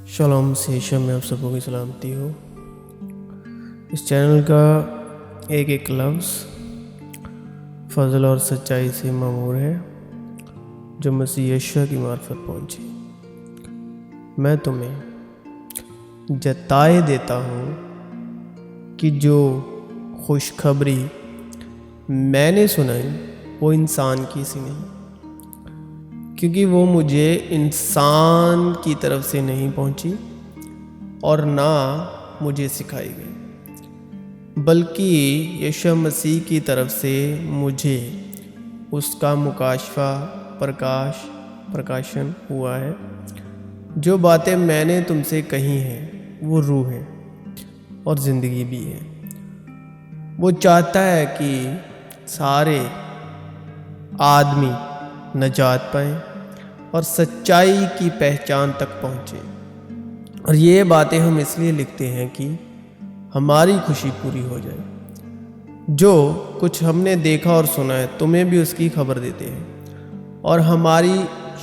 Shalom session میں آپ سبوں کی سلامتی ہو۔ اس چینل کا ایک ایک لفظ فضل اور سچائی سے معمور ہے جو مسیح یشوع کی معرفت پہنچی۔ میں تمہیں جتائے دیتا ہوں کہ جو خوشخبری میں نے سنائی وہ انسان کی سی نہیں، کیونکہ وہ مجھے انسان کی طرف سے نہیں پہنچی اور نہ مجھے سکھائی گئی، بلکہ یشوع مسیح کی طرف سے مجھے اس کا مکاشفہ پرکاشن ہوا ہے۔ جو باتیں میں نے تم سے کہی ہیں وہ روح ہے اور زندگی بھی ہے۔ وہ چاہتا ہے کہ سارے آدمی نجات پائیں اور سچائی کی پہچان تک پہنچیں، اور یہ باتیں ہم اس لیے لکھتے ہیں کہ ہماری خوشی پوری ہو جائے۔ جو کچھ ہم نے دیکھا اور سنا ہے تمہیں بھی اس کی خبر دیتے ہیں، اور ہماری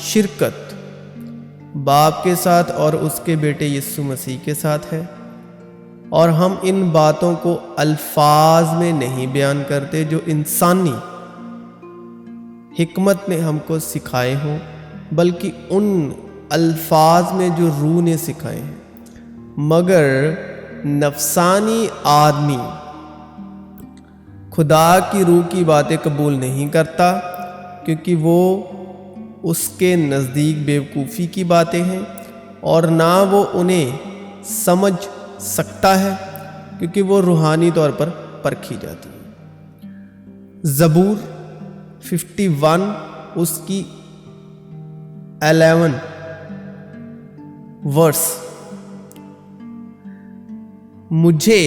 شرکت باپ کے ساتھ اور اس کے بیٹے یسوع مسیح کے ساتھ ہے، اور ہم ان باتوں کو الفاظ میں نہیں بیان کرتے جو انسانی حکمت نے ہم کو سکھائے ہوں، بلکہ ان الفاظ میں جو روح نے سکھائے ہیں، مگر نفسانی آدمی خدا کی روح کی باتیں قبول نہیں کرتا، کیونکہ وہ اس کے نزدیک بیوقوفی کی باتیں ہیں، اور نہ وہ انہیں سمجھ سکتا ہے کیونکہ وہ روحانی طور پر پرکھی جاتی ہے۔ زبور 51 اس کی 11 ورس، مجھے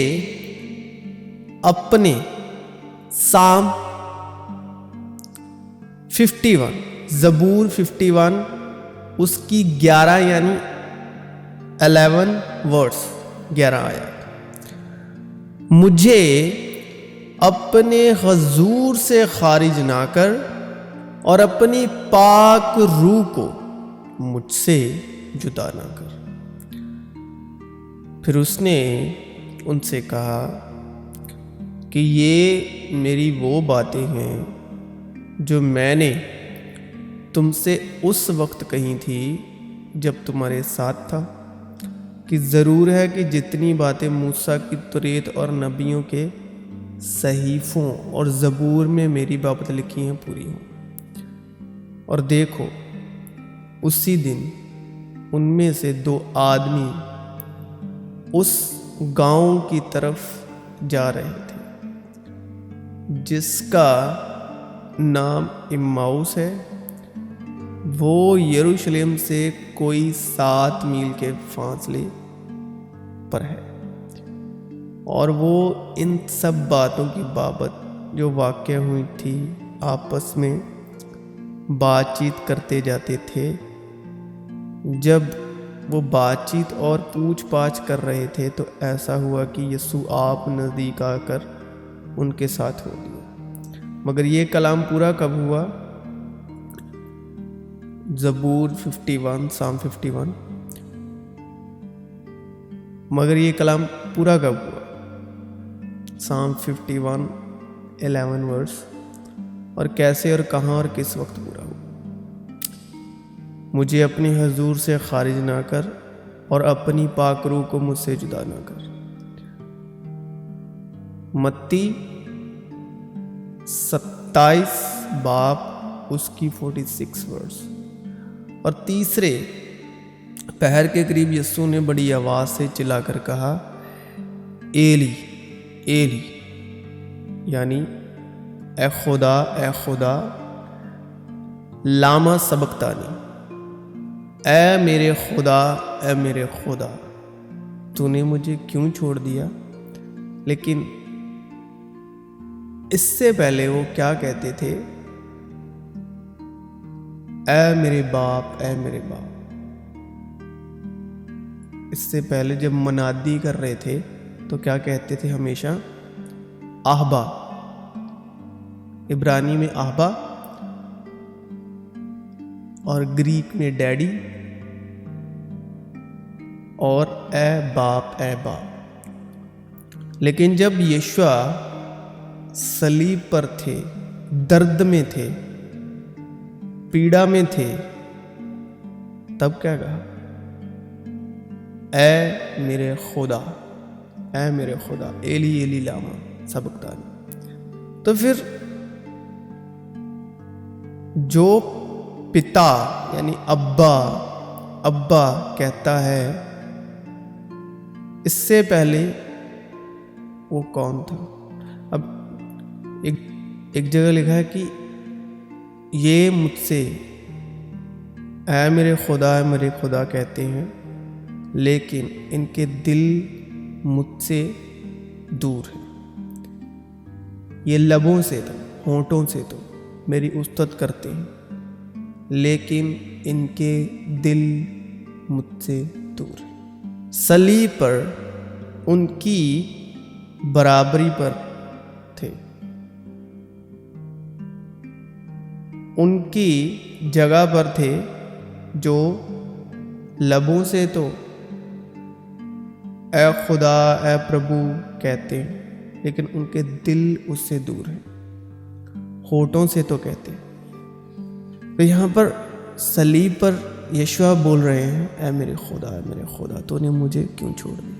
اپنے سام 51 زبور 51 اس کی 11 یعنی 11 ورس 11 آیات، مجھے اپنے حضور سے خارج نہ کر اور اپنی پاک روح کو مجھ سے جدا نہ کر۔ پھر اس نے ان سے کہا کہ یہ میری وہ باتیں ہیں جو میں نے تم سے اس وقت کہی تھی جب تمہارے ساتھ تھا، کہ ضرور ہے کہ جتنی باتیں موسیٰ کی توریت اور نبیوں کے صحیفوں اور زبور میں میری بابت لکھی ہیں پوری ہوں۔ اور دیکھو، اسی دن ان میں سے 2 آدمی اس گاؤں کی طرف جا رہے تھے جس کا نام اماؤس ہے، وہ یروشلم سے کوئی 7 میل کے فاصلے پر ہے، اور وہ ان سب باتوں کی بابت جو واقع ہوئی تھی آپس میں بات چیت کرتے جاتے تھے۔ جب وہ بات چیت اور پوچھ پاچھ کر رہے تھے تو ایسا ہوا کہ یسوع آپ نزدیک آ کر ان کے ساتھ ہو گیا۔ مگر یہ کلام پورا کب ہوا؟ زبور 51 سام 51، مگر یہ کلام پورا کب ہوا؟ سام 51 11 ورس، اور کیسے اور کہاں اور کس وقت پورا ہوا؟ مجھے اپنی حضور سے خارج نہ کر اور اپنی پاک روح کو مجھ سے جدا نہ کر۔ متی 27 باب اس کی 46 ورس۔ اور تیسرے پہر کے قریب یسوع نے بڑی آواز سے چلا کر کہا، ایلی ایلی، یعنی اے خدا لاما سبقتانی، اے میرے خدا تو نے مجھے کیوں چھوڑ دیا؟ لیکن اس سے پہلے وہ کیا کہتے تھے؟ اے میرے باپ، اے میرے باپ۔ اس سے پہلے جب منادی کر رہے تھے تو کیا کہتے تھے ہمیشہ؟ آہبا، عبرانی میں آبا اور گریک میں ڈیڈی اور اے باپ اے باپ۔ لیکن جب یشوع صلیب پر تھے، درد میں تھے، پیڑا میں تھے، تب کیا کہا؟ اے میرے خدا، اے میرے خدا، ایلی ایلی لاما سبقتانی۔ تو پھر جو پتا یعنی ابا کہتا ہے، اس سے پہلے وہ کون تھا؟ اب ایک جگہ لکھا ہے کہ یہ مجھ سے اے میرے خدا کہتے ہیں، لیکن ان کے دل مجھ سے دور ہے۔ یہ لبوں سے تو، ہونٹوں سے تو میری استد کرتے ہیں، لیکن ان کے دل مجھ سے دور ہے۔ صلیب پر ان کی برابری پر تھے، ان کی جگہ پر تھے، جو لبوں سے تو اے خدا اے پربھو کہتے ہیں، لیکن ان کے دل اس سے دور ہیں، ہونٹوں سے تو کہتے ہیں۔ تو یہاں پر صلیب پر یشوع بول رہے ہیں، اے میرے خدا تو نے مجھے کیوں چھوڑ دیا؟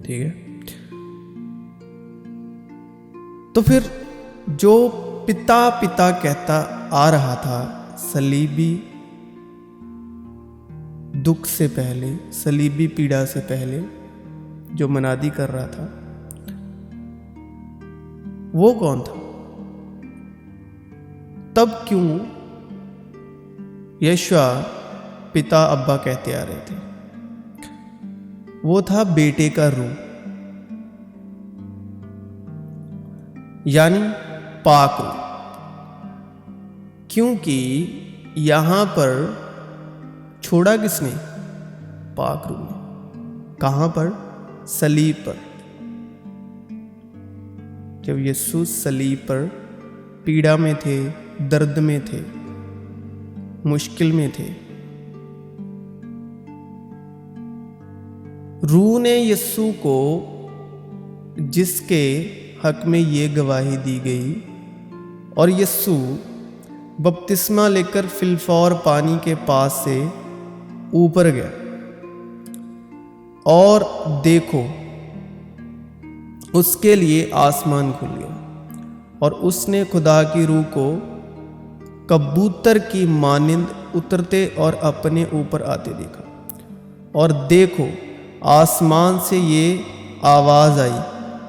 ٹھیک ہے۔ تو پھر جو پتا کہتا آ رہا تھا صلیبی دکھ سے پہلے، صلیبی پیڑا سے پہلے، جو منادی کر رہا تھا، وہ کون تھا؟ تب کیوں یشوع پتا ابا کہتے آ رہے تھے؟ وہ تھا بیٹے کا روح، یعنی پاک روح۔ کیونکہ یہاں پر چھوڑا کس نے؟ پاک روح نے۔ کہاں پر؟ صلیب پر۔ جب یسوع صلیب پر پیڑا میں تھے، درد میں تھے، مشکل میں تھے، روح نے یسوع کو، جس کے حق میں یہ گواہی دی گئی، اور یسوع بپتسمہ لے کر فی الفور پانی کے پاس سے اوپر گیا، اور دیکھو اس کے لیے آسمان کھل گیا، اور اس نے خدا کی روح کو کبوتر کی مانند اترتے اور اپنے اوپر آتے دیکھا، اور دیکھو آسمان سے یہ آواز آئی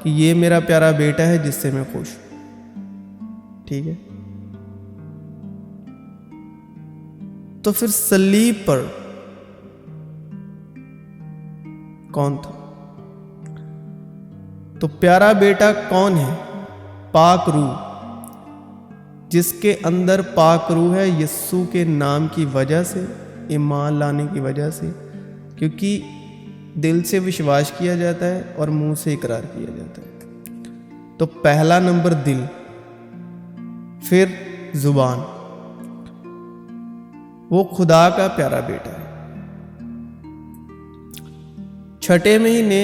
کہ یہ میرا پیارا بیٹا ہے جس سے میں خوش ہوں۔ ٹھیک ہے۔ تو پھر صلیب پر کون تھا؟ تو پیارا بیٹا کون ہے؟ پاک روح، جس کے اندر پاک روح ہے، یسوع کے نام کی وجہ سے، ایمان لانے کی وجہ سے، کیونکہ دل سے وشواس کیا جاتا ہے اور منہ سے اقرار کیا جاتا ہے۔ تو پہلا نمبر دل، پھر زبان۔ وہ خدا کا پیارا بیٹا ہے۔ چھٹے مہینے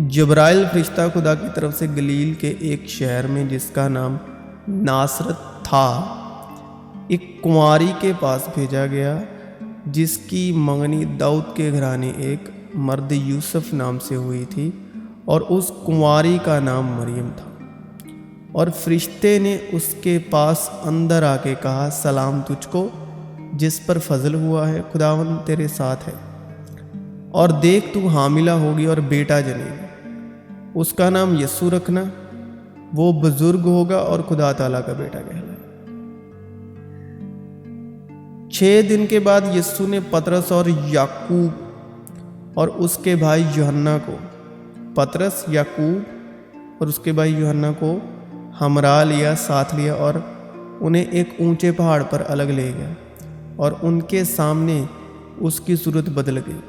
جبرائیل فرشتہ خدا کی طرف سے گلیل کے ایک شہر میں، جس کا نام ناصرت تھا، ایک کنواری کے پاس بھیجا گیا، جس کی منگنی داؤد کے گھرانے ایک مرد یوسف نام سے ہوئی تھی، اور اس کنواری کا نام مریم تھا۔ اور فرشتے نے اس کے پاس اندر آ کے کہا، سلام تجھ کو جس پر فضل ہوا ہے، خداوند تیرے ساتھ ہے، اور دیکھ تو حاملہ ہوگی اور بیٹا جنے گی، اس کا نام یسوع رکھنا، وہ بزرگ ہوگا اور خدا تعالیٰ کا بیٹا کہلائے۔ 6 دن کے بعد یسوع نے پترس اور یعقوب اور اس کے بھائی یوحنا کو، پترس، یعقوب اور اس کے بھائی یوحنا کو ہمراہ لیا، ساتھ لیا، اور انہیں ایک اونچے پہاڑ پر الگ لے گیا، اور ان کے سامنے اس کی صورت بدل گئی،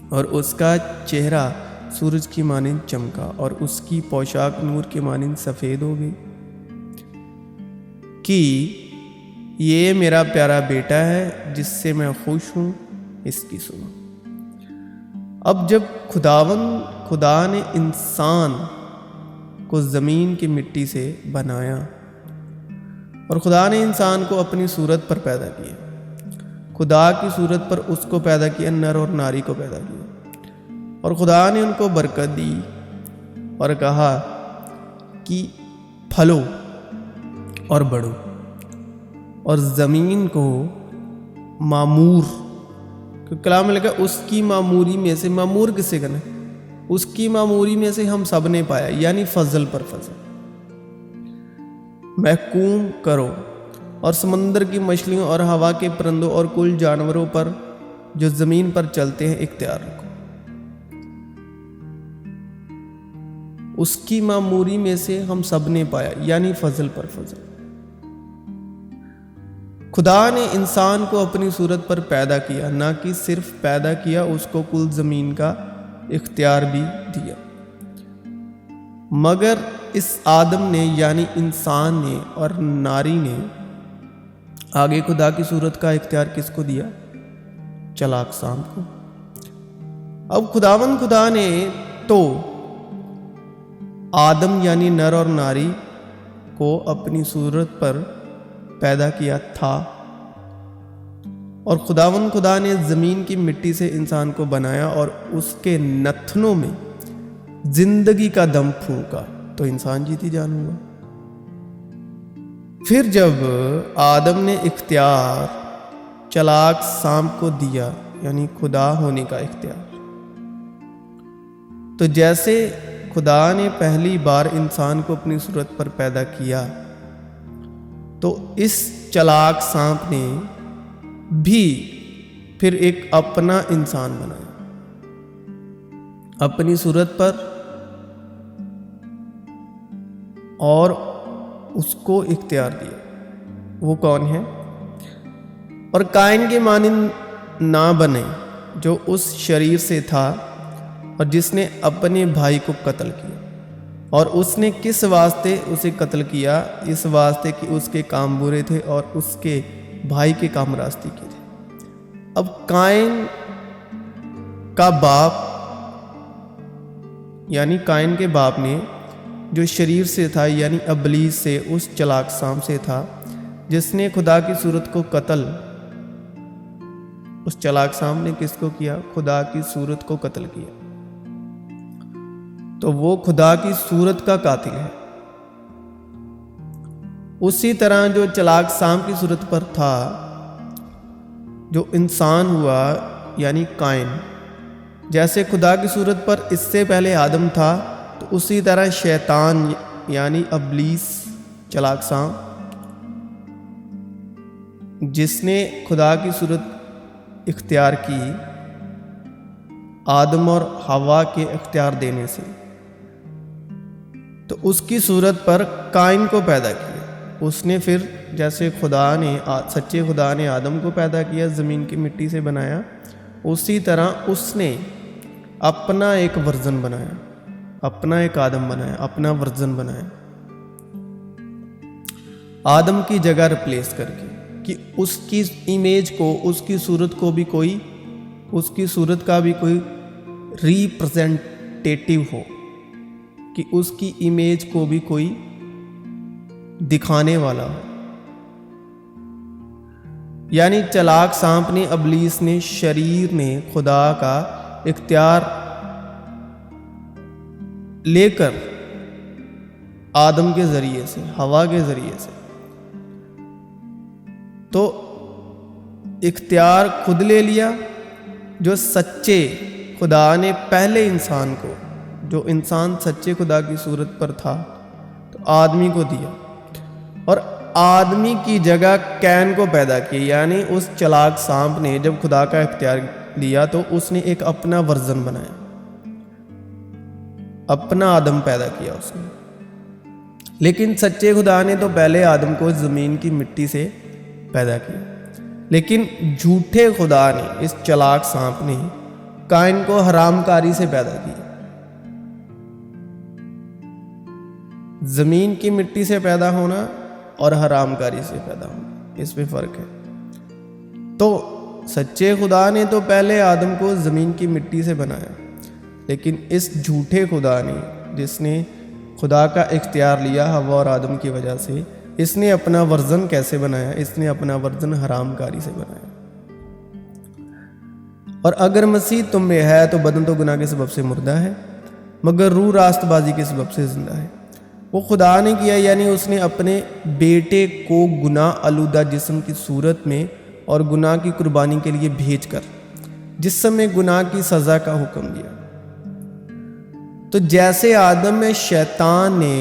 اور اس کا چہرہ سورج کی مانند چمکا، اور اس کی پوشاک نور کی مانند سفید ہو گئی۔ کہ یہ میرا پیارا بیٹا ہے جس سے میں خوش ہوں، اس کی سنو۔ اب جب خدا نے انسان کو زمین کی مٹی سے بنایا اور خدا نے انسان کو اپنی صورت پر پیدا کیا، خدا کی صورت پر اس کو پیدا کیا، نر اور ناری کو پیدا کیا، اور خدا نے ان کو برکت دی اور کہا کہ پھلو اور بڑھو اور زمین کو معمور، کلام میں لکھا اس کی معموری میں سے، معمور کس سے کرنا، اس کی معموری میں سے ہم سب نے پایا، یعنی فضل پر فضل، محکوم کرو اور سمندر کی مچھلیوں اور ہوا کے پرندوں اور کل جانوروں پر جو زمین پر چلتے ہیں اختیار رکھو۔ اس کی معموری میں سے ہم سب نے پایا، یعنی فضل پر فضل۔ خدا نے انسان کو اپنی صورت پر پیدا کیا، نہ کہ صرف پیدا کیا، اس کو کل زمین کا اختیار بھی دیا۔ مگر اس آدم نے یعنی انسان نے اور ناری نے آگے خدا کی صورت کا اختیار کس کو دیا؟ چلاک سانپ کو۔ اب خدا نے تو آدم یعنی نر اور ناری کو اپنی صورت پر پیدا کیا تھا، اور خدا نے زمین کی مٹی سے انسان کو بنایا اور اس کے نتنوں میں زندگی کا دم پھونکا تو انسان جیتی جان ہوا۔ پھر جب آدم نے اختیار چلاک سانپ کو دیا، یعنی خدا ہونے کا اختیار، تو جیسے خدا نے پہلی بار انسان کو اپنی صورت پر پیدا کیا، تو اس چلاک سانپ نے بھی پھر ایک اپنا انسان بنایا، اپنی صورت پر، اور اس کو اختیار دیا۔ وہ کون ہے؟ اور قائن کے مانند نہ بنے جو اس شریر سے تھا اور جس نے اپنے بھائی کو قتل کیا۔ اور اس نے کس واسطے اسے قتل کیا؟ اس واسطے کہ اس کے کام برے تھے اور اس کے بھائی کے کام راستی کے تھے۔ اب قائن کا باپ یعنی قائن کے باپ نے جو شریر سے تھا یعنی ابلیس سے، اس چلاک سانپ سے تھا جس نے خدا کی صورت کو قتل، اس چلاک سانپ نے کس کو کیا؟ خدا کی صورت کو قتل کیا، تو وہ خدا کی صورت کا قاتل ہے۔ اسی طرح جو چلاک سانپ کی صورت پر تھا، جو انسان ہوا یعنی قائن، جیسے خدا کی صورت پر اس سے پہلے آدم تھا، تو اسی طرح شیطان یعنی ابلیس چلاک سانپ، جس نے خدا کی صورت اختیار کی آدم اور حوا کے اختیار دینے سے، تو اس کی صورت پر قائن کو پیدا کیا۔ اس نے پھر جیسے سچے خدا نے آدم کو پیدا کیا، زمین کی مٹی سے بنایا، اسی طرح اس نے اپنا ایک ورژن بنایا، اپنا ایک آدم بنایا، اپنا ورژن بنایا، آدم کی جگہ ریپلیس کر کے، کہ اس کی امیج کو، اس کی صورت کو بھی کوئی، اس کی صورت کا بھی کوئی ریپرزینٹیٹیو ہو، کہ اس کی امیج کو بھی کوئی دکھانے والا ہو۔ یعنی چلاک سانپ نے، ابلیس نے، شریر نے خدا کا اختیار لے کر آدم کے ذریعے سے، حوا کے ذریعے سے، تو اختیار خود لے لیا جو سچے خدا نے پہلے انسان کو، جو انسان سچے خدا کی صورت پر تھا، تو آدمی کو دیا، اور آدمی کی جگہ کین کو پیدا کیا۔ یعنی اس چلاک سانپ نے جب خدا کا اختیار لیا تو اس نے ایک اپنا ورژن بنایا، اپنا آدم پیدا کیا اس نے۔ لیکن سچے خدا نے تو پہلے آدم کو زمین کی مٹی سے پیدا کیا، لیکن جھوٹے خدا نے، اس چلاک سانپ نے، قائن کو حرام کاری سے پیدا کیا۔ زمین کی مٹی سے پیدا ہونا اور حرام کاری سے پیدا ہونا، اس میں فرق ہے۔ تو سچے خدا نے تو پہلے آدم کو زمین کی مٹی سے بنایا، لیکن اس جھوٹے خدا نے، جس نے خدا کا اختیار لیا ہوا اور آدم کی وجہ سے، اس نے اپنا ورژن کیسے بنایا؟ اس نے اپنا ورژن حرام کاری سے بنایا۔ اور اگر مسیح تم میں ہے تو بدن تو گناہ کے سبب سے مردہ ہے، مگر روح راست بازی کے سبب سے زندہ ہے۔ وہ خدا نے کیا، یعنی اس نے اپنے بیٹے کو گناہ آلودہ جسم کی صورت میں اور گناہ کی قربانی کے لیے بھیج کر جسم میں گناہ کی سزا کا حکم دیا۔ تو جیسے آدم میں شیطان نے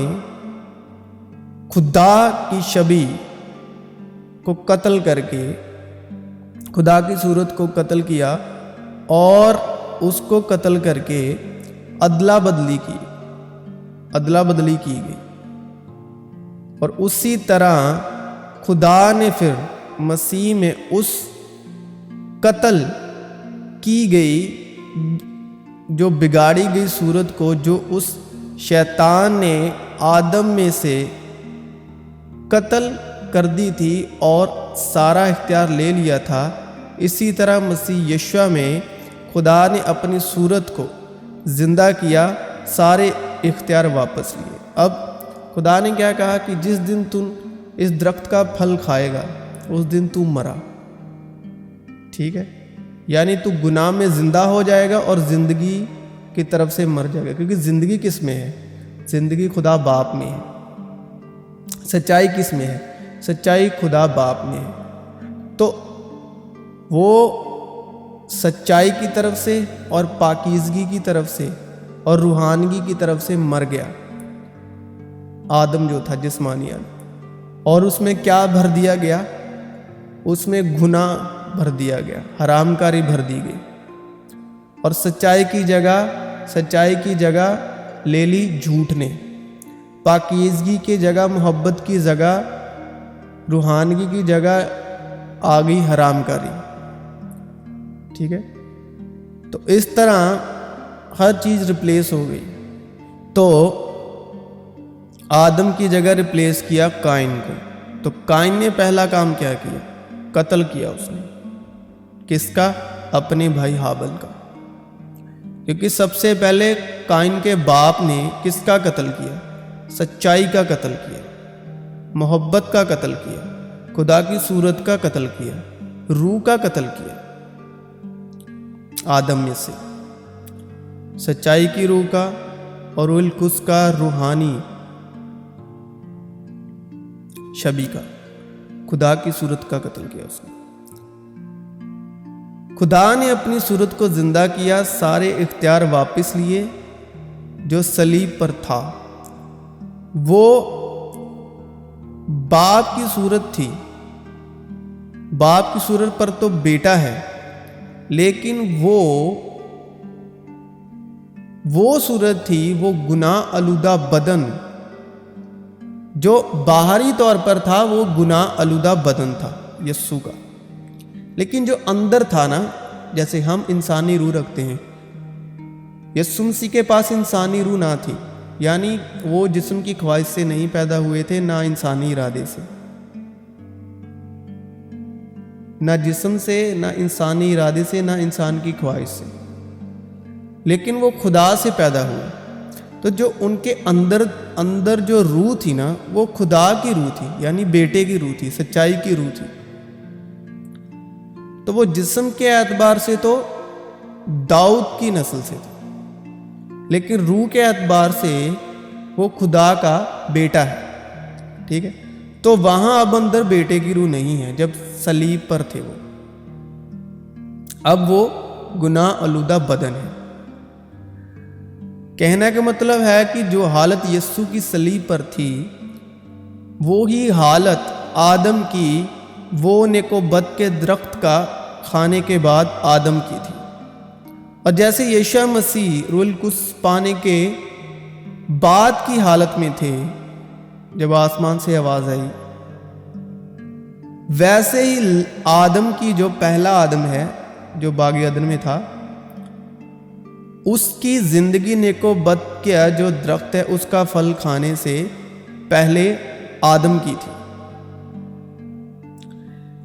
خدا کی شبیہ کو قتل کر کے خدا کی صورت کو قتل کیا اور اس کو قتل کر کے ادلا بدلی کی گئی، اور اسی طرح خدا نے پھر مسیح میں اس قتل کی گئی جو بگاڑی گئی صورت کو، جو اس شیطان نے آدم میں سے قتل کر دی تھی اور سارا اختیار لے لیا تھا، اسی طرح مسیح یشوع میں خدا نے اپنی صورت کو زندہ کیا، سارے اختیار واپس لیے۔ اب خدا نے کیا کہا کہ جس دن تم اس درخت کا پھل کھائے گا اس دن تم مرا، ٹھیک ہے؟ یعنی تو گناہ میں زندہ ہو جائے گا اور زندگی کی طرف سے مر جائے گا، کیونکہ زندگی کس میں ہے؟ زندگی خدا باپ میں ہے۔ سچائی کس میں ہے؟ سچائی خدا باپ میں ہے۔ تو وہ سچائی کی طرف سے اور پاکیزگی کی طرف سے اور روحانگی کی طرف سے مر گیا آدم جو تھا، جسمانی آدم، اور اس میں کیا بھر دیا گیا؟ اس میں گناہ بھر دیا گیا، حرام کاری بھر دی گئی، اور سچائی کی جگہ لے لی جھوٹ نے، پاکیزگی کی جگہ، محبت کی جگہ، روحانگی کی جگہ آ گئی حرام کاری، ٹھیک ہے؟ تو اس طرح ہر چیز ریپلیس ہو گئی۔ تو آدم کی جگہ ریپلیس کیا قائن کو۔ تو قائن نے پہلا کام کیا کیا؟ قتل کیا اس نے، کس کا؟ اپنے بھائی حابل کا، کیونکہ سب سے پہلے قائن کے باپ نے کس کا قتل کیا؟ سچائی کا قتل کیا، محبت کا قتل کیا، خدا کی صورت کا قتل کیا، روح کا قتل کیا۔ آدم میں سے سچائی کی روح کا اور روح القدس کا روحانی شبیہ کا، خدا کی صورت کا قتل کیا اس نے۔ خدا نے اپنی صورت کو زندہ کیا، سارے اختیار واپس لیے جو صلیب پر تھا۔ وہ باپ کی صورت تھی، باپ کی صورت پر تو بیٹا ہے، لیکن وہ صورت تھی، وہ گناہ آلودہ بدن جو باہری طور پر تھا، وہ گناہ آلودہ بدن تھا یسوع کا، لیکن جو اندر تھا نا، جیسے ہم انسانی روح رکھتے ہیں، یسوع مسیح کے پاس انسانی روح نہ تھی، یعنی وہ جسم کی خواہش سے نہیں پیدا ہوئے تھے، نہ انسانی ارادے سے، نہ جسم سے، نہ انسانی ارادے سے، نہ انسان کی خواہش سے، لیکن وہ خدا سے پیدا ہوئے۔ تو جو ان کے اندر جو روح تھی نا، وہ خدا کی روح تھی، یعنی بیٹے کی روح تھی، سچائی کی روح تھی۔ تو وہ جسم کے اعتبار سے تو داؤد کی نسل سے تھا، لیکن روح کے اعتبار سے وہ خدا کا بیٹا ہے، ٹھیک ہے؟ تو وہاں اب اندر بیٹے کی روح نہیں ہے جب صلیب پر تھے وہ، اب وہ گناہ آلودہ بدن ہے۔ کہنے کا مطلب ہے کہ جو حالت یسوع کی صلیب پر تھی، وہی حالت آدم کی، وہ نیک و بد کے درخت کا کھانے کے بعد آدم کی تھی۔ اور جیسے یشوع مسیح روح القدس پانے کے بعد کی حالت میں تھے جب آسمان سے آواز آئی، ویسے ہی آدم کی جو پہلا آدم ہے جو باغ عدن میں تھا، اس کی زندگی نیک و بد کیا جو درخت ہے اس کا پھل کھانے سے پہلے آدم کی تھی،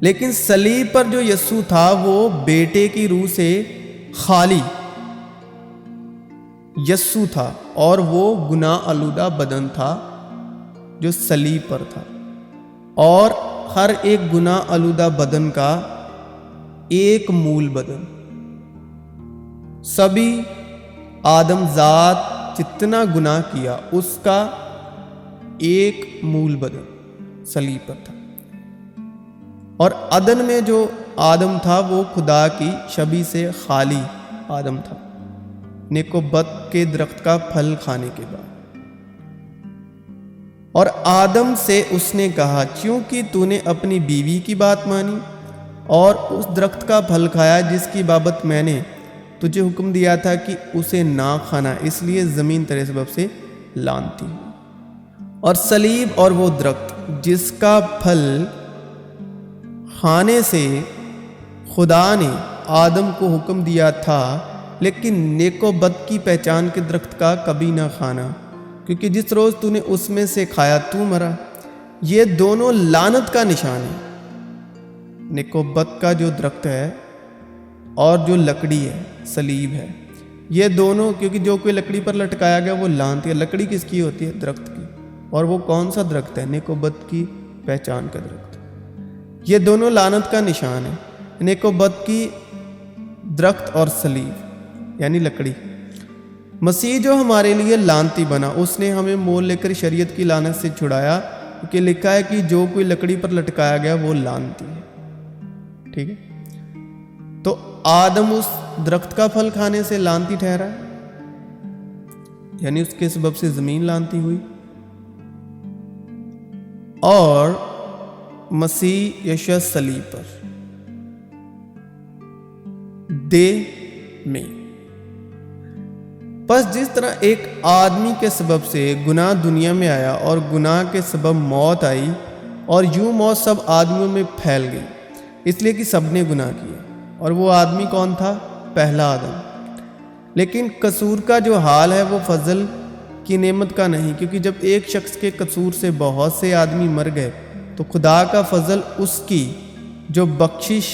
لیکن صلیب پر جو یسوع تھا وہ بیٹے کی روح سے خالی یسوع تھا، اور وہ گناہ آلودہ بدن تھا جو صلیب پر تھا، اور ہر ایک گناہ آلودہ بدن کا ایک مول بدن، سبھی آدم ذات جتنا گناہ کیا اس کا ایک مول بدن صلیب پر تھا۔ اور عدن میں جو آدم تھا وہ خدا کی شبیہ سے خالی آدم تھا، نیک و بد کے درخت کا پھل کھانے کے بعد۔ اور آدم سے اس نے کہا، چونکہ تو نے اپنی بیوی کی بات مانی اور اس درخت کا پھل کھایا جس کی بابت میں نے تجھے حکم دیا تھا کہ اسے نہ کھانا، اس لیے زمین تیرے سبب سے لعنتی ہے۔ اور صلیب اور وہ درخت جس کا پھل کھانے سے خدا نے آدم کو حکم دیا تھا، لیکن نیک و بد کی پہچان کے درخت کا کبھی نہ کھانا، کیونکہ جس روز تو نے اس میں سے کھایا تو مرا۔ یہ دونوں لعنت کا نشان ہے، نیک و بد کا جو درخت ہے اور جو لکڑی ہے صلیب ہے، یہ دونوں، کیونکہ جو کوئی لکڑی پر لٹکایا گیا وہ لعنت ہے۔ لکڑی کس کی ہوتی ہے؟ درخت کی۔ اور وہ کون سا درخت ہے؟ نیک و بد کی پہچان کا درخت۔ یہ دونوں لعنت کا نشان ہے، نیک و بد کی درخت اور صلیب یعنی لکڑی۔ مسیح جو ہمارے لیے لعنتی بنا، اس نے ہمیں مول لے کر شریعت کی لعنت سے چھڑایا، کیونکہ لکھا ہے کہ جو کوئی لکڑی پر لٹکایا گیا وہ لعنتی ہے۔ ٹھیک ہے، تو آدم اس درخت کا پھل کھانے سے لعنتی ٹھہرا، یعنی اس کے سبب سے زمین لعنتی ہوئی، اور مسیح یشوع صلیب پر دے میں۔ پس جس طرح ایک آدمی کے سبب سے گناہ دنیا میں آیا اور گناہ کے سبب موت آئی، اور یوں موت سب آدمیوں میں پھیل گئی، اس لیے کہ سب نے گناہ کیا۔ اور وہ آدمی کون تھا؟ پہلا آدم۔ لیکن قصور کا جو حال ہے وہ فضل کی نعمت کا نہیں، کیونکہ جب ایک شخص کے قصور سے بہت سے آدمی مر گئے تو خدا کا فضل اس کی جو بخشش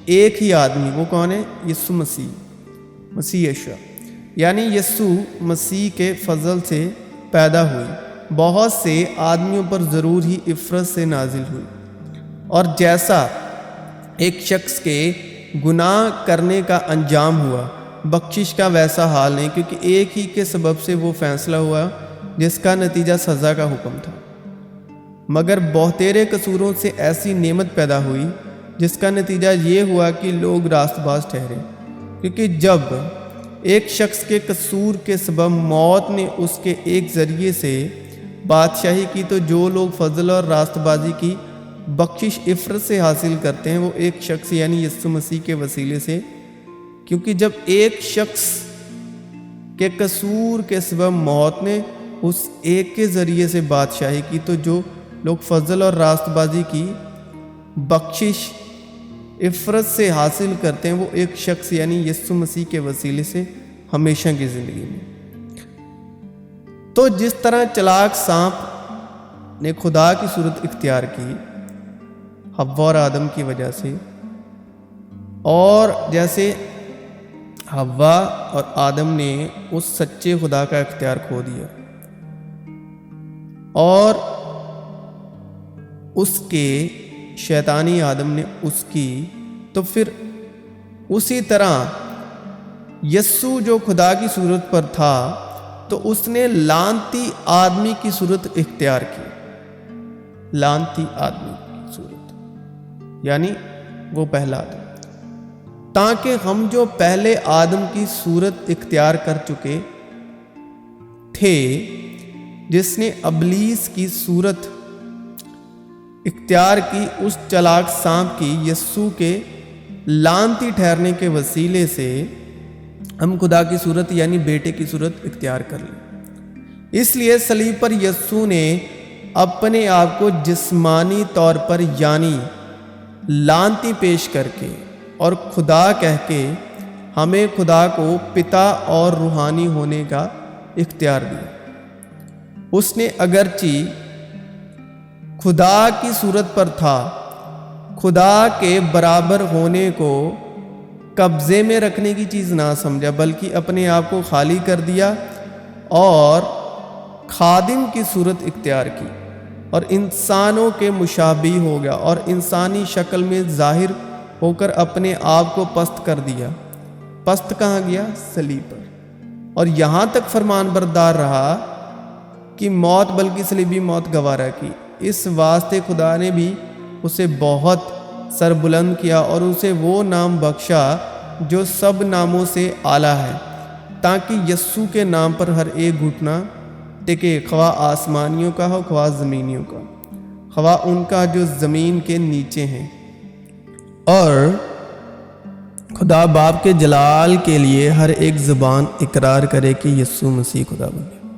ایک ہی آدمی، وہ کون ہے؟ یسوع مسیح یشوع، یعنی یسوع مسیح کے فضل سے پیدا ہوئی، بہت سے آدمیوں پر ضرور ہی عفرت سے نازل ہوئی۔ اور جیسا ایک شخص کے گناہ کرنے کا انجام ہوا، بخشش کا ویسا حال نہیں، کیونکہ ایک ہی کے سبب سے وہ فیصلہ ہوا جس کا نتیجہ سزا کا حکم تھا، مگر بہتیرے قصوروں سے ایسی نعمت پیدا ہوئی جس کا نتیجہ یہ ہوا کہ لوگ راست باز ٹھہرے۔ کیونکہ جب ایک شخص کے قصور کے سبب موت نے اس کے ایک ذریعے سے بادشاہی کی، تو جو لوگ فضل اور راست بازی کی بخشش عفرت سے حاصل کرتے ہیں وہ ایک شخص یعنی یسوع مسیح کے وسیلے سے، کیونکہ جب ایک شخص کے قصور کے سبب موت نے اس ایک کے ذریعے سے بادشاہی کی، تو جو لوگ فضل اور راست بازی کی بخشش عفرت سے حاصل کرتے ہیں وہ ایک شخص یعنی یسوع مسیح کے وسیلے سے ہمیشہ کی زندگی میں۔ تو جس طرح چلاک سانپ نے خدا کی صورت اختیار کی حوا اور آدم کی وجہ سے، اور جیسے حوا اور آدم نے اس سچے خدا کا اختیار کھو دیا اور اس کے شیطانی آدم نے اس کی، تو پھر اسی طرح یسوع جو خدا کی صورت پر تھا تو اس نے لعنتی آدمی کی صورت اختیار کی، لعنتی آدمی کی صورت یعنی وہ پہلا آدم، تاکہ ہم جو پہلے آدم کی صورت اختیار کر چکے تھے، جس نے ابلیس کی صورت اختیار کی، اس چلاک سانپ کی یسوع کے لعنتی ٹھہرنے کے وسیلے سے ہم خدا کی صورت یعنی بیٹے کی صورت اختیار کر لیں۔ اس لیے صلیب پر یسوع نے اپنے آپ کو جسمانی طور پر یعنی لعنتی پیش کر کے اور خدا کہہ کے ہمیں خدا کو پتا اور روحانی ہونے کا اختیار دیا۔ اس نے اگرچہ خدا کی صورت پر تھا، خدا کے برابر ہونے کو قبضے میں رکھنے کی چیز نہ سمجھا، بلکہ اپنے آپ کو خالی کر دیا اور خادم کی صورت اختیار کی اور انسانوں کے مشابہ ہو گیا اور انسانی شکل میں ظاہر ہو کر اپنے آپ کو پست کر دیا۔ پست کہاں گیا؟ صلیب پر، اور یہاں تک فرمان بردار رہا کہ موت بلکہ صلیبی موت گوارا کی۔ اس واسطے خدا نے بھی اسے بہت سربلند کیا اور اسے وہ نام بخشا جو سب ناموں سے اعلیٰ ہے، تاکہ یسوع کے نام پر ہر ایک گھٹنا ٹکے، خواہ آسمانیوں کا ہو، خواہ زمینیوں کا، خواہ ان کا جو زمین کے نیچے ہیں، اور خدا باپ کے جلال کے لیے ہر ایک زبان اقرار کرے کہ یسوع مسیح خدا بن گیا،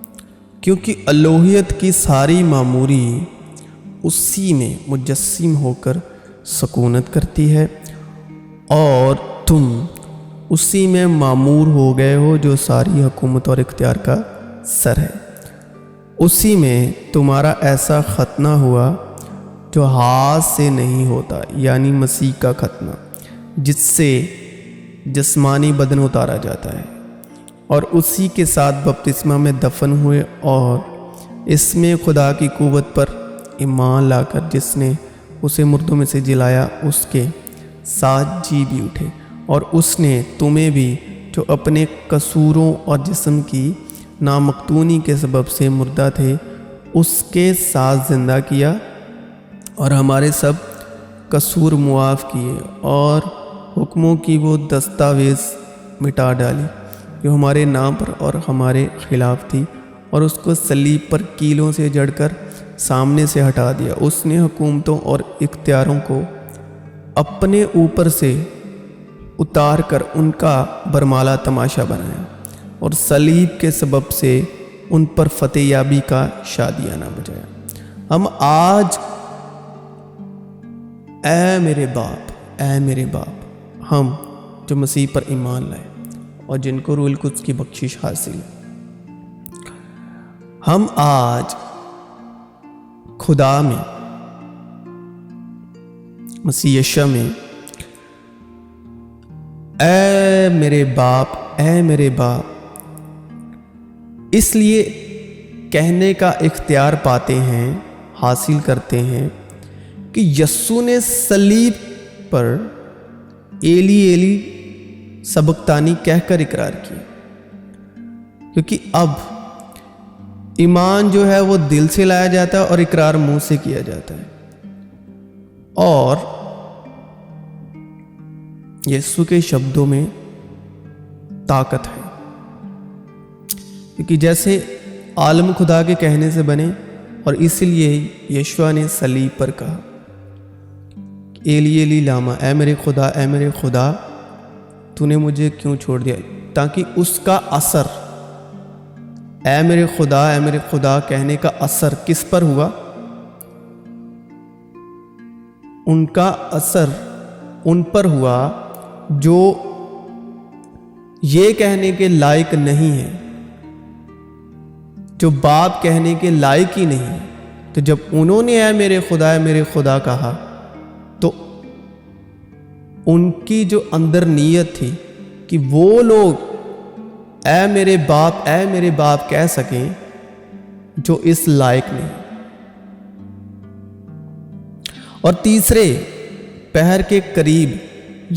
کیونکہ الوہیت کی ساری معموری اسی میں مجسم ہو کر سکونت کرتی ہے، اور تم اسی میں معمور ہو گئے ہو جو ساری حکومت اور اختیار کا سر ہے۔ اسی میں تمہارا ایسا ختنہ ہوا جو ہاتھ سے نہیں ہوتا، یعنی مسیح کا ختنہ، جس سے جسمانی بدن اتارا جاتا ہے، اور اسی کے ساتھ بپتسمہ میں دفن ہوئے، اور اس میں خدا کی قوت پر ایمان لا کر جس نے اسے مردوں میں سے جلایا اس کے ساتھ جی بھی اٹھے، اور اس نے تمہیں بھی جو اپنے قصوروں اور جسم کی نامقتونی کے سبب سے مردہ تھے اس کے ساتھ زندہ کیا، اور ہمارے سب قصور معاف کیے، اور حکموں کی وہ دستاویز مٹا ڈالی جو ہمارے نام پر اور ہمارے خلاف تھی، اور اس کو صلیب پر کیلوں سے جڑ کر سامنے سے ہٹا دیا۔ اس نے حکومتوں اور اختیاروں کو اپنے اوپر سے اتار کر ان کا برمالا تماشا بنایا، اور صلیب کے سبب سے ان پر فتح یابی کا شادیانہ بجایا۔ ہم آج اے میرے باپ، ہم جو مسیح پر ایمان لائے اور جن کو روح القدس کی بخشش حاصل ہے، ہم آج خدا میں، مسیح یشوع میں اے میرے باپ اس لیے کہنے کا اختیار پاتے ہیں، حاصل کرتے ہیں کہ یسوع نے صلیب پر ایلی ایلی سبقتانی کہہ کر اقرار کیا، کیونکہ اب ایمان جو ہے وہ دل سے لایا جاتا ہے اور اقرار منہ سے کیا جاتا ہے، اور یسوع کے شبدوں میں طاقت ہے، کیونکہ جیسے عالم خدا کے کہنے سے بنے، اور اس لیے یشوع نے صلیب پر کہا ایلی ایلی لاما، اے میرے خدا تو نے مجھے کیوں چھوڑ دیا، تاکہ اس کا اثر اے میرے خدا کہنے کا اثر کس پر ہوا؟ ان کا اثر ان پر ہوا جو یہ کہنے کے لائق نہیں ہے، جو باپ کہنے کے لائق ہی نہیں ہے۔ تو جب انہوں نے اے میرے خدا کہا، تو ان کی جو اندر نیت تھی کہ وہ لوگ اے میرے باپ کہہ سکیں جو اس لائق نہیں۔ اور تیسرے پہر کے قریب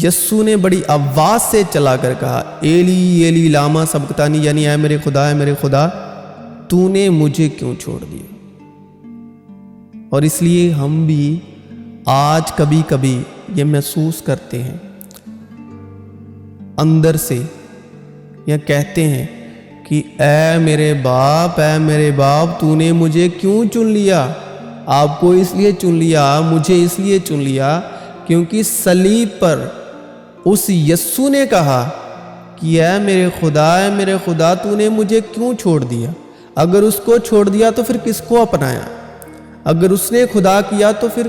یسوع نے بڑی آواز سے چلا کر کہا ایلی ایلی لاما سبقتانی، یعنی اے میرے خدا تو نے مجھے کیوں چھوڑ دیا۔ اور اس لیے ہم بھی آج کبھی کبھی یہ محسوس کرتے ہیں اندر سے، یا کہتے ہیں کہ اے میرے باپ تو نے مجھے کیوں چن لیا؟ آپ کو اس لیے چن لیا، مجھے اس لیے چن لیا کیونکہ صلیب پر اس یسوع نے کہا کہ اے میرے خدا تو نے مجھے کیوں چھوڑ دیا۔ اگر اس کو چھوڑ دیا تو پھر کس کو اپنایا؟ اگر اس نے خدا کیا تو پھر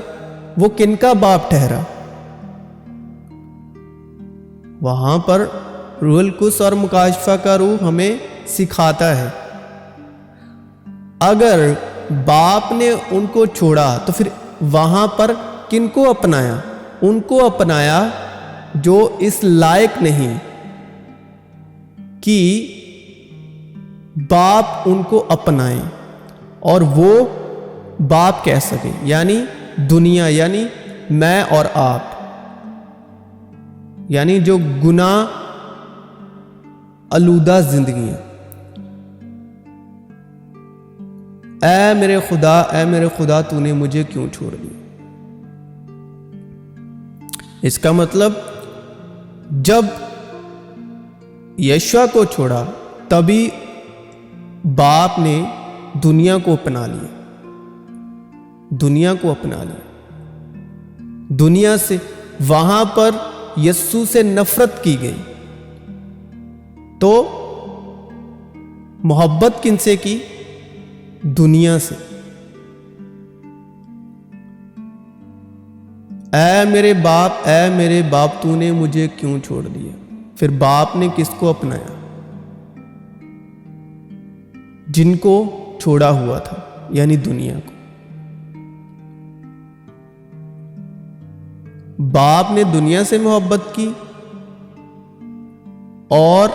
وہ کن کا باپ ٹھہرا؟ وہاں پر روح القدس اور مکاشفہ کا روح ہمیں سکھاتا ہے، اگر باپ نے ان کو چھوڑا تو پھر وہاں پر کن کو اپنایا؟ ان کو اپنایا جو اس لائق نہیں کہ باپ ان کو اپنائیں اور وہ باپ کہہ سکے، یعنی دنیا، یعنی میں اور آپ، یعنی جو گناہ آلودہ زندگیاں۔ اے میرے خدا، اے میرے خدا، تو نے مجھے کیوں چھوڑ دیا؟ اس کا مطلب جب یشوع کو چھوڑا تبھی باپ نے دنیا کو اپنا لیا، دنیا کو اپنا لیا، دنیا سے، وہاں پر یسوع سے نفرت کی گئی، تو محبت کن سے کی؟ دنیا سے۔ اے میرے باپ، اے میرے باپ، تو نے مجھے کیوں چھوڑ دیا؟ پھر باپ نے کس کو اپنایا؟ جن کو چھوڑا ہوا تھا، یعنی دنیا کو۔ باپ نے دنیا سے محبت کی اور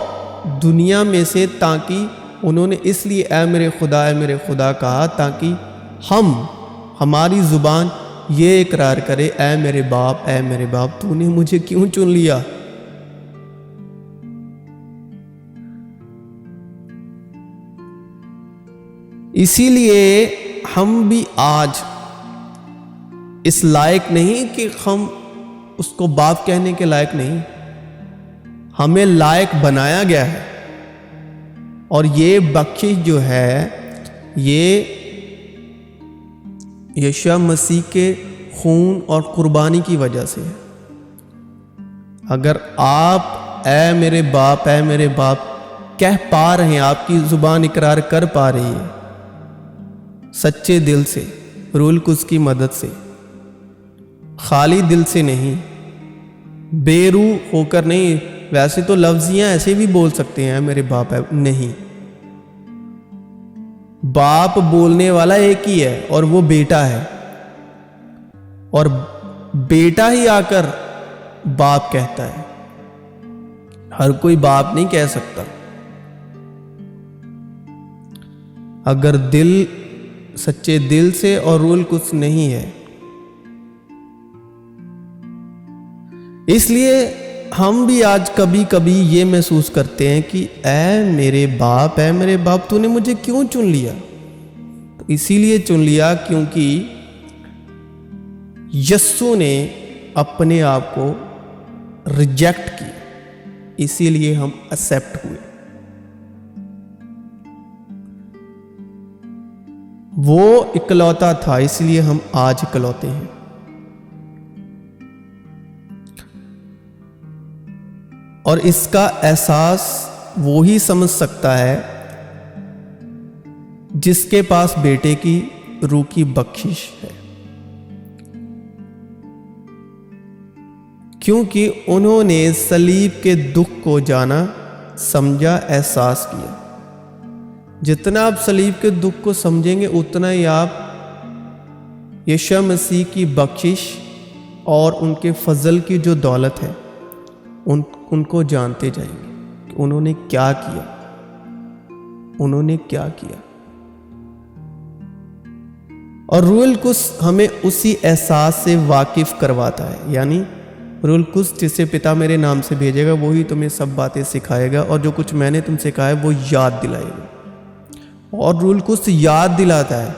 دنیا میں سے، تاکہ انہوں نے اس لیے اے میرے خدا، اے میرے خدا کہا تاکہ ہماری زبان یہ اقرار کرے، اے میرے باپ، اے میرے باپ، تو نے مجھے کیوں چن لیا؟ اسی لیے ہم بھی آج اس لائق نہیں کہ ہم اس کو باپ کہنے کے لائق نہیں، ہمیں لائق بنایا گیا ہے، اور یہ بخشش جو ہے یہ یشوع مسیح کے خون اور قربانی کی وجہ سے ہے۔ اگر آپ اے میرے باپ، اے میرے باپ کہہ پا رہے ہیں، آپ کی زبان اقرار کر پا رہی ہے سچے دل سے، روح القدس کی مدد سے، خالی دل سے نہیں، بے روح ہو کر نہیں، ویسے تو لفظیاں ایسے بھی بول سکتے ہیں میرے باپ ہے، نہیں، باپ بولنے والا ایک ہی ہے اور وہ بیٹا ہے، اور بیٹا ہی آ کر باپ کہتا ہے، ہر کوئی باپ نہیں کہہ سکتا۔ اگر دل سچے دل سے اور روح القدس نہیں ہے، اس لیے ہم بھی آج کبھی کبھی یہ محسوس کرتے ہیں کہ اے میرے باپ، اے میرے باپ، تو نے مجھے کیوں چن لیا؟ تو اسی لیے چن لیا کیونکہ یسوع نے اپنے آپ کو ریجیکٹ کیا، اسی لیے ہم ایکسیپٹ ہوئے۔ وہ اکلوتا تھا، اس لیے ہم آج اکلوتے ہیں۔ اور اس کا احساس وہی سمجھ سکتا ہے جس کے پاس بیٹے کی روح کی بخشش ہے، کیونکہ انہوں نے صلیب کے دکھ کو جانا، سمجھا، احساس کیا۔ جتنا آپ صلیب کے دکھ کو سمجھیں گے اتنا ہی آپ یشوع مسیح کی بخشش اور ان کے فضل کی جو دولت ہے ان کو جانتے جائیں گے کہ انہوں نے کیا کیا، انہوں نے کیا کیا۔ اور روح القدس ہمیں اسی احساس سے واقف کرواتا ہے، یعنی روح القدس جسے پتا میرے نام سے بھیجے گا وہی تمہیں سب باتیں سکھائے گا، اور جو کچھ میں نے تم سے کہا ہے وہ یاد دلائے گا۔ اور روح القدس یاد دلاتا ہے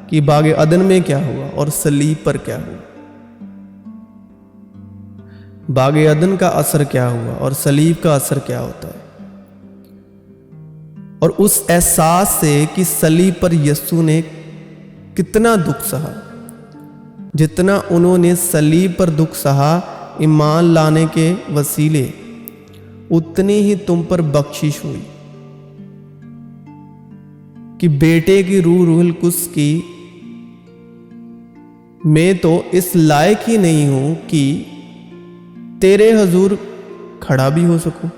کہ باغ عدن میں کیا ہوا اور صلیب پر کیا ہوا، باغ عدن کا اثر کیا ہوا اور صلیب کا اثر کیا ہوتا ہے۔ اور اس احساس سے کہ صلیب پر یسوع نے کتنا دکھ سہا، جتنا انہوں نے صلیب پر دکھ سہا ایمان لانے کے وسیلے، اتنی ہی تم پر بخشش ہوئی کہ بیٹے کی روح القدس کی میں تو اس لائق ہی نہیں ہوں کہ تیرے حضور کھڑا بھی ہو سکوں،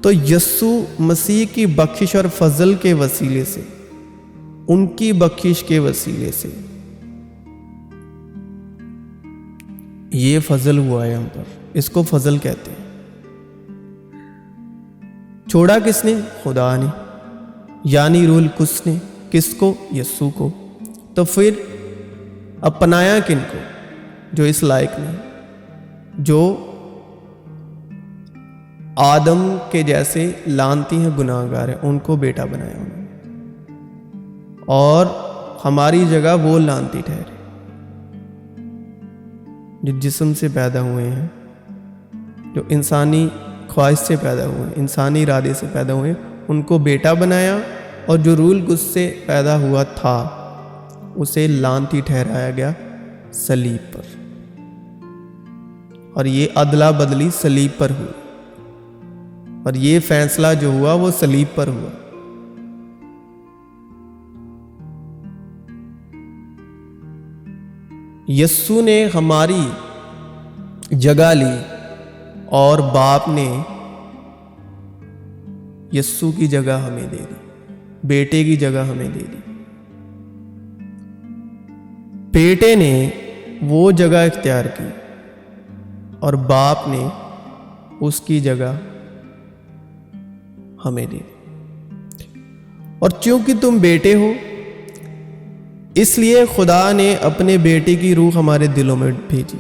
تو یسوع مسیح کی بخشش اور فضل کے وسیلے سے، ان کی بخشش کے وسیلے سے یہ فضل ہوا ہے ہم پر، اس کو فضل کہتے ہیں۔ چھوڑا کس نے؟ خدا نے، یعنی روح القدس نے۔ کس کو؟ یسوع کو۔ تو پھر اپنایا کن کو؟ جو اس لائق نہیں، جو آدم کے جیسے لعنتی ہیں، گناہ گار ہیں، ان کو بیٹا بنایا انہوں نے، اور ہماری جگہ وہ لعنتی ٹھہرے جو جسم سے پیدا ہوئے ہیں، جو انسانی خواہش سے پیدا ہوئے ہیں، انسانی ارادے سے پیدا ہوئے ہیں، ان کو بیٹا بنایا، اور جو روح القدس سے پیدا ہوا تھا اسے لعنتی ٹھہرایا گیا صلیب پر، اور یہ عدلا بدلی صلیب پر ہوئی، اور یہ فیصلہ جو ہوا وہ صلیب پر ہوا۔ یسوع نے ہماری جگہ لی، اور باپ نے یسوع کی جگہ ہمیں دے دی، بیٹے کی جگہ ہمیں دے دی۔ بیٹے نے وہ جگہ اختیار کی اور باپ نے اس کی جگہ ہمیں دے دی۔ اور چونکہ تم بیٹے ہو، اس لیے خدا نے اپنے بیٹے کی روح ہمارے دلوں میں بھیجی۔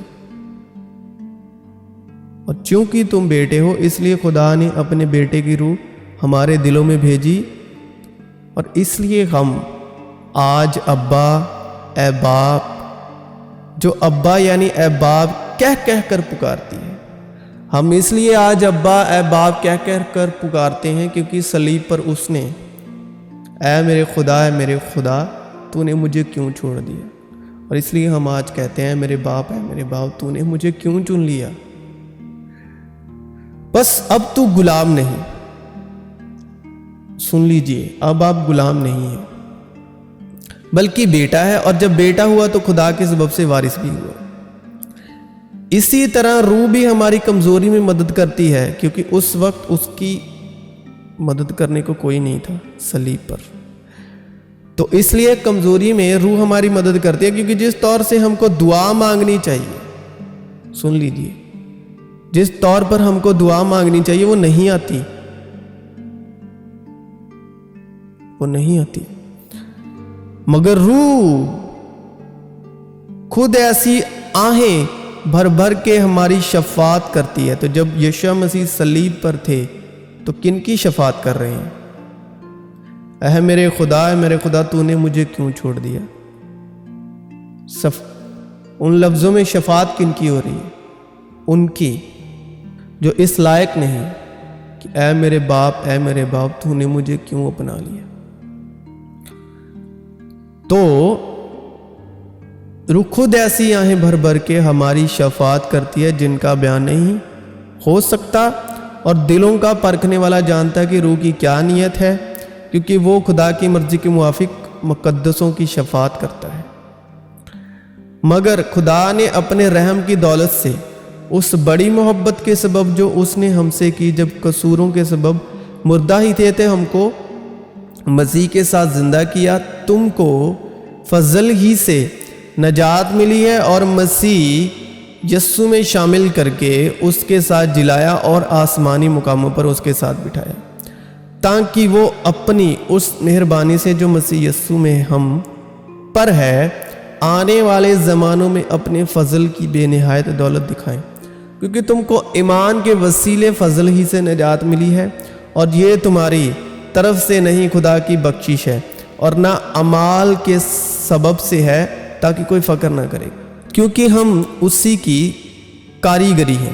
اور چونکہ تم بیٹے ہو، اس لیے خدا نے اپنے بیٹے کی روح ہمارے دلوں میں بھیجی، اور اس لیے ہم آج ابا، اے باپ، جو ابا یعنی اے باپ کہہ کر پکارتی ہے، ہم اس لیے آج ابا، اے باپ کہہ کر پکارتے ہیں، کیونکہ صلیب پر اس نے اے میرے خدا، اے میرے خدا، تو نے مجھے کیوں چھوڑ دیا؟ اور اس لیے ہم آج کہتے ہیں، میرے باپ، اے میرے باپ، تو نے مجھے کیوں چن لیا؟ بس اب تو غلام نہیں، سن لیجئے، اب آپ غلام نہیں ہیں بلکہ بیٹا ہے، اور جب بیٹا ہوا تو خدا کے سبب سے وارث بھی ہوا۔ اسی طرح روح بھی ہماری کمزوری میں مدد کرتی ہے، کیونکہ اس وقت اس کی مدد کرنے کو کوئی نہیں تھا صلیب پر، تو اس لیے کمزوری میں روح ہماری مدد کرتی ہے، کیونکہ جس طور سے ہم کو دعا مانگنی چاہیے، سن لیجئے، جس طور پر ہم کو دعا مانگنی چاہیے وہ نہیں آتی، وہ نہیں آتی، مگر روح خود ایسی آہیں بھر بھر کے ہماری شفاعت کرتی ہے۔ تو جب یشوع مسیح صلیب پر تھے تو کن کی شفاعت کر رہے ہیں؟ اے میرے خدا، اے میرے خدا، تو نے مجھے کیوں چھوڑ دیا؟ ان لفظوں میں شفاعت کن کی ہو رہی ہے؟ ان کی جو اس لائق نہیں کہ اے میرے باپ، اے میرے باپ، تو نے مجھے کیوں اپنا لیا؟ تو روح خود ایسی آہیں بھر بھر کے ہماری شفاعت کرتی ہے جن کا بیان نہیں ہو سکتا، اور دلوں کا پرکھنے والا جانتا ہے کہ روح کی کیا نیت ہے، کیونکہ وہ خدا کی مرضی کے موافق مقدسوں کی شفاعت کرتا ہے۔ مگر خدا نے اپنے رحم کی دولت سے اس بڑی محبت کے سبب جو اس نے ہم سے کی، جب قصوروں کے سبب مردہ ہی تھے ہم کو مسیح کے ساتھ زندہ کیا۔ تم کو فضل ہی سے نجات ملی ہے، اور مسیح یسوع میں شامل کر کے اس کے ساتھ جلایا اور آسمانی مقاموں پر اس کے ساتھ بٹھایا، تاکہ وہ اپنی اس مہربانی سے جو مسیح یسوع میں ہم پر ہے آنے والے زمانوں میں اپنے فضل کی بے نہایت دولت دکھائیں، کیونکہ تم کو ایمان کے وسیلے فضل ہی سے نجات ملی ہے، اور یہ تمہاری طرف سے نہیں، خدا کی بخشش ہے، اور نہ اعمال کے سبب سے ہے، تاکہ کوئی فخر نہ کرے، کیونکہ ہم اسی کی کاریگری ہیں،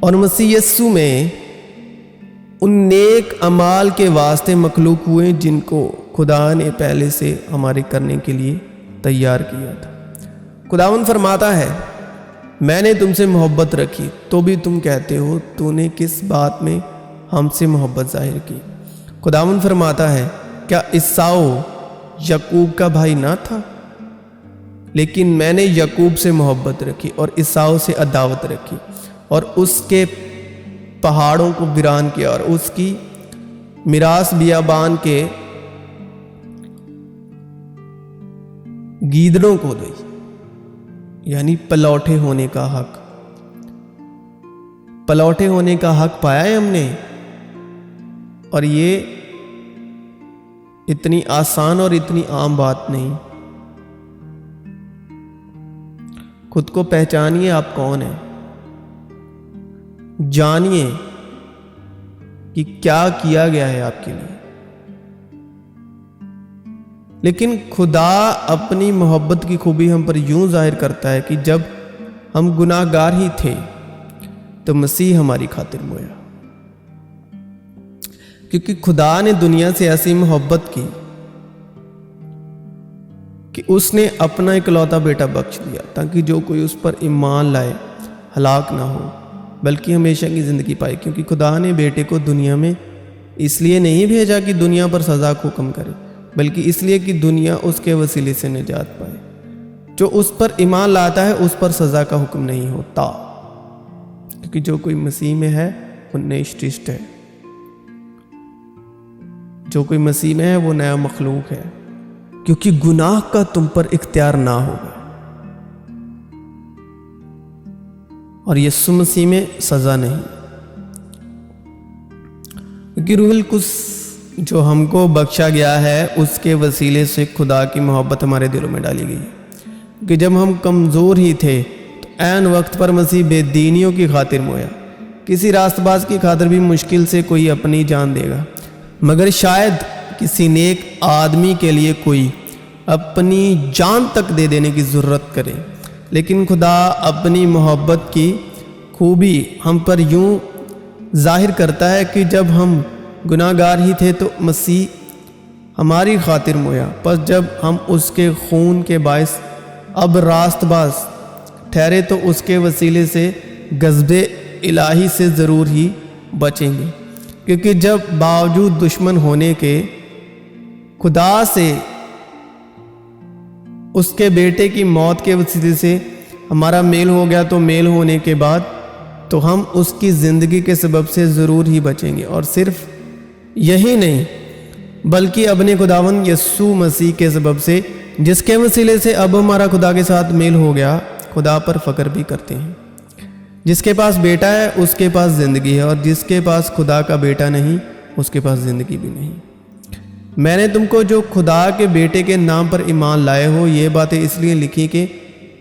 اور مسیح یسوع میں ان نیک اعمال کے واسطے مخلوق ہوئے جن کو خدا نے پہلے سے ہمارے کرنے کے لیے تیار کیا تھا۔ خداوند فرماتا ہے، میں نے تم سے محبت رکھی تو بھی تم کہتے ہو تو نے کس بات میں ہم سے محبت ظاہر کی؟ خداوند فرماتا ہے، کیا عیساؤ یعقوب کا بھائی نہ تھا؟ لیکن میں نے یعقوب سے محبت رکھی اور عیساؤ سے عداوت رکھی، اور اس کے پہاڑوں کو ویران کیا، اور اس کی میراث بیابان کے گیدڑوں کو دی۔ یعنی پلوٹے ہونے کا حق. پلوٹے ہونے کا حق پایا ہے ہم نے، اور یہ اتنی آسان اور اتنی عام بات نہیں. خود کو پہچانیے آپ کون ہیں، جانیے کہ کیا کیا گیا ہے آپ کے لیے. لیکن خدا اپنی محبت کی خوبی ہم پر یوں ظاہر کرتا ہے کہ جب ہم گناہ گار ہی تھے تو مسیح ہماری خاطر مویا. کیونکہ خدا نے دنیا سے ایسی محبت کی کہ اس نے اپنا اکلوتا بیٹا بخش دیا تاکہ جو کوئی اس پر ایمان لائے ہلاک نہ ہو بلکہ ہمیشہ کی زندگی پائے. کیونکہ خدا نے بیٹے کو دنیا میں اس لیے نہیں بھیجا کہ دنیا پر سزا کو حکم کرے، بلکہ اس لیے کہ دنیا اس کے وسیلے سے نجات پائے. جو اس پر ایمان لاتا ہے اس پر سزا کا حکم نہیں ہوتا، کیونکہ جو کوئی مسیح میں ہے وہ نئی سرشتی ہے. جو کوئی مسیح میں ہے وہ نیا مخلوق ہے، کیونکہ گناہ کا تم پر اختیار نہ ہوگا اور یسوع مسیح میں سزا نہیں. کیونکہ روح القدس جو ہم کو بخشا گیا ہے اس کے وسیلے سے خدا کی محبت ہمارے دلوں میں ڈالی گئی. کہ جب ہم کمزور ہی تھے تو عین وقت پر مسیح بے دینیوں کی خاطر مویا. کسی راست باز کی خاطر بھی مشکل سے کوئی اپنی جان دے گا، مگر شاید کسی نیک آدمی کے لیے کوئی اپنی جان تک دے دینے کی ضرورت کرے. لیکن خدا اپنی محبت کی خوبی ہم پر یوں ظاہر کرتا ہے کہ جب ہم گناہ گار ہی تھے تو مسیح ہماری خاطر مویا. پس جب ہم اس کے خون کے باعث اب راست باز ٹھہرے تو اس کے وسیلے سے غضب الہی سے ضرور ہی بچیں گے. کیونکہ جب باوجود دشمن ہونے کے خدا سے اس کے بیٹے کی موت کے وسیلے سے ہمارا میل ہو گیا، تو میل ہونے کے بعد تو ہم اس کی زندگی کے سبب سے ضرور ہی بچیں گے. اور صرف یہی نہیں بلکہ اپنے خداوند یسوع مسیح کے سبب سے، جس کے وسیلے سے اب ہمارا خدا کے ساتھ میل ہو گیا، خدا پر فخر بھی کرتے ہیں. جس کے پاس بیٹا ہے اس کے پاس زندگی ہے، اور جس کے پاس خدا کا بیٹا نہیں اس کے پاس زندگی بھی نہیں. میں نے تم کو جو خدا کے بیٹے کے نام پر ایمان لائے ہو یہ باتیں اس لیے لکھی کہ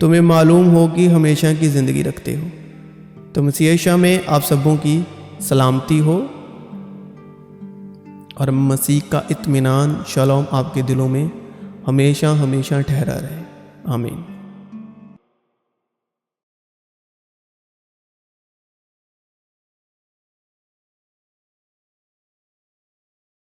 تمہیں معلوم ہو کہ ہمیشہ کی زندگی رکھتے ہو. تو مسیح عیسیٰ میں آپ سبوں کی سلامتی ہو اور مسیح کا اطمینان شالوم آپ کے دلوں میں ہمیشہ ہمیشہ ٹھہرا رہے. آمین.